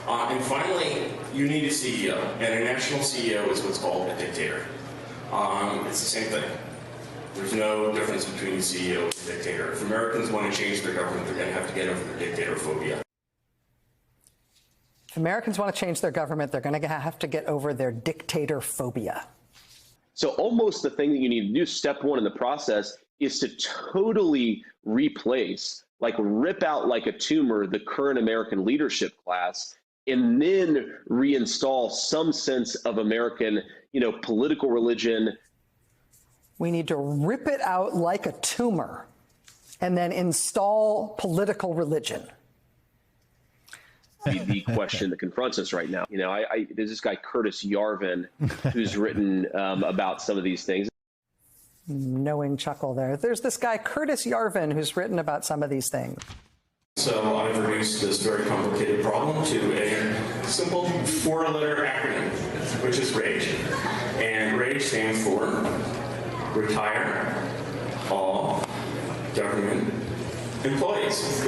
And finally, you need a CEO, and a national CEO is what's called a dictator. It's the same thing. There's no difference between a CEO and a dictator. If Americans want to change their government, they're going to have to get over their dictator-phobia. If Americans want to change their government, they're going to have to get over their dictator-phobia. So almost the thing that you need to do, step one in the process, is to totally replace, like rip out like a tumor, the current American leadership class, and then reinstall some sense of American, political religion. We need to rip it out like a tumor and then install political religion. The question that confronts us right now. There's this guy, Curtis Yarvin, who's written about some of these things. Knowing chuckle there. There's this guy, Curtis Yarvin, who's written about some of these things. So I've reduced this very complicated problem to a simple 4-letter acronym, which is RAGE. And RAGE stands for Retire All Government Employees.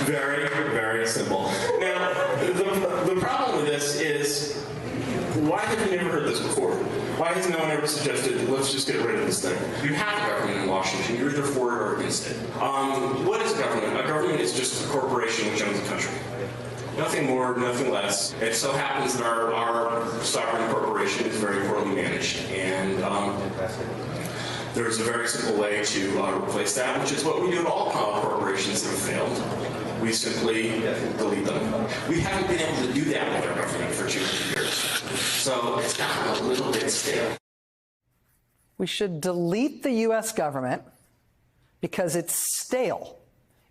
Very, very simple. Now, the problem with this is, why have you never heard this before? Why has no one ever suggested, let's just get rid of this thing? You have a government in Washington. You're either for it or against it. What is a government? A government is just a corporation which owns a country. Nothing more, nothing less. It so happens that our sovereign corporation is very poorly managed. And there's a very simple way to replace that, which is what we do to all corporations that have failed. We simply delete them. We haven't been able to do that with our government for 200 years. So it's gotten a little bit stale. We should delete the U.S. government because it's stale.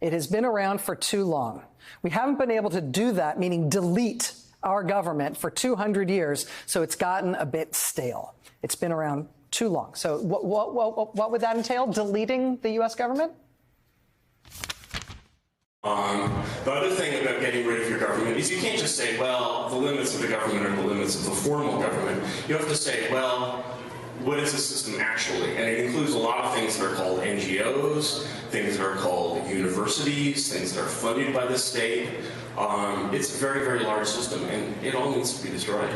It has been around for too long. We haven't been able to do that, meaning delete our government for 200 years, so it's gotten a bit stale. It's been around too long. So what would that entail, deleting the U.S. government? The other thing about getting rid of your government is you can't just say, well, the limits of the government are the limits of the formal government. You have to say, well, what is the system actually? And it includes a lot of things that are called NGOs, things that are called universities, things that are funded by the state. It's a very, very large system, and it all needs to be destroyed.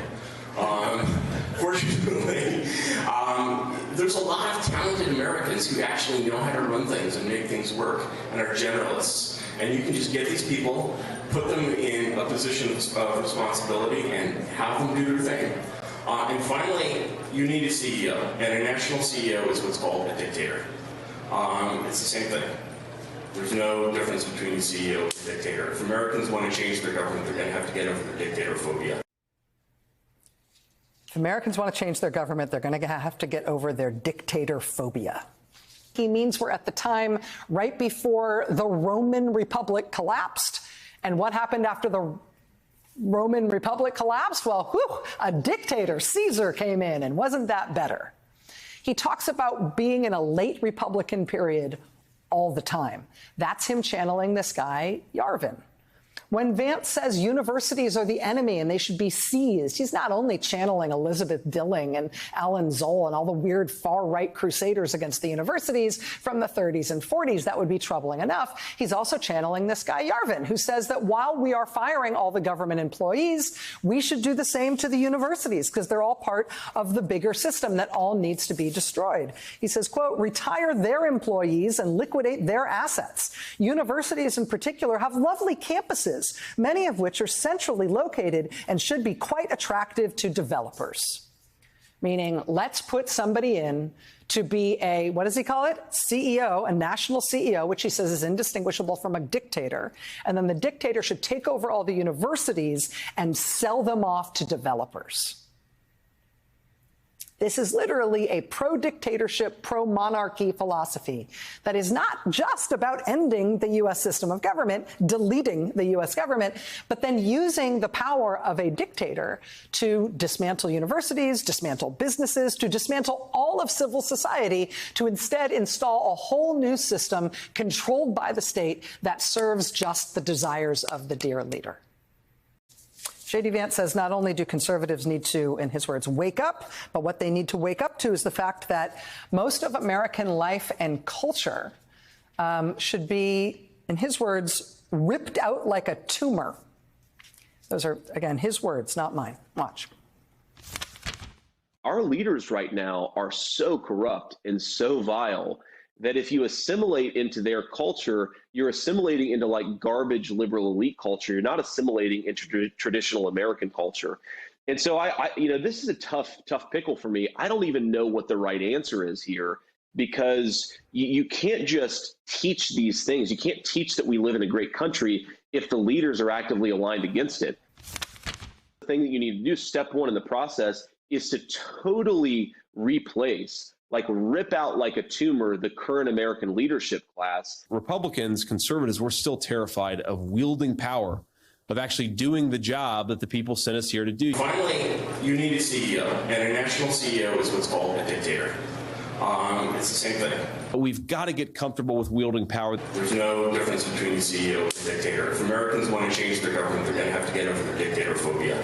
Fortunately, there's a lot of talented Americans who actually know how to run things and make things work and are generalists. And you can just get these people, put them in a position of responsibility, and have them do their thing. And finally, you need a CEO, and a national CEO is what's called a dictator. It's the same thing. There's no difference between a CEO and a dictator. If Americans want to change their government, they're going to have to get over their dictator-phobia. If Americans want to change their government, they're going to have to get over their dictator-phobia. He means we're at the time right before the Roman Republic collapsed. And what happened after the Roman Republic collapsed? Well, a dictator, Caesar, came in, and wasn't that better? He talks about being in a late Republican period all the time. That's him channeling this guy, Yarvin. When Vance says universities are the enemy and they should be seized, he's not only channeling Elizabeth Dilling and Alan Zoll and all the weird far-right crusaders against the universities from the 30s and 40s. That would be troubling enough. He's also channeling this guy Yarvin, who says that while we are firing all the government employees, we should do the same to the universities because they're all part of the bigger system that all needs to be destroyed. He says, quote, retire their employees and liquidate their assets. Universities in particular have lovely campuses, many of which are centrally located and should be quite attractive to developers. Meaning, let's put somebody in to be a, what does he call it? CEO, a national CEO, which he says is indistinguishable from a dictator. And then the dictator should take over all the universities and sell them off to developers. This is literally a pro-dictatorship, pro-monarchy philosophy that is not just about ending the U.S. system of government, deleting the U.S. government, but then using the power of a dictator to dismantle universities, dismantle businesses, to dismantle all of civil society, to instead install a whole new system controlled by the state that serves just the desires of the dear leader. J.D. Vance says not only do conservatives need to, in his words, wake up, but what they need to wake up to is the fact that most of American life and culture should be, in his words, ripped out like a tumor. Those are, again, his words, not mine. Watch. Our leaders right now are so corrupt and so vile that if you assimilate into their culture, you're assimilating into like garbage liberal elite culture. You're not assimilating into traditional American culture. And so this is a tough pickle for me. I don't even know what the right answer is here, because you can't just teach these things. You can't teach that we live in a great country if the leaders are actively aligned against it. The thing that you need to do, step one in the process, is to totally replace, like rip out like a tumor, the current American leadership class. Republicans, conservatives, we're still terrified of wielding power, of actually doing the job that the people sent us here to do. Finally, you need a CEO, and a national CEO is what's called a dictator. It's the same thing. But we've got to get comfortable with wielding power. There's no difference between a CEO and a dictator. If Americans want to change their government, they're going to have to get over their dictator phobia.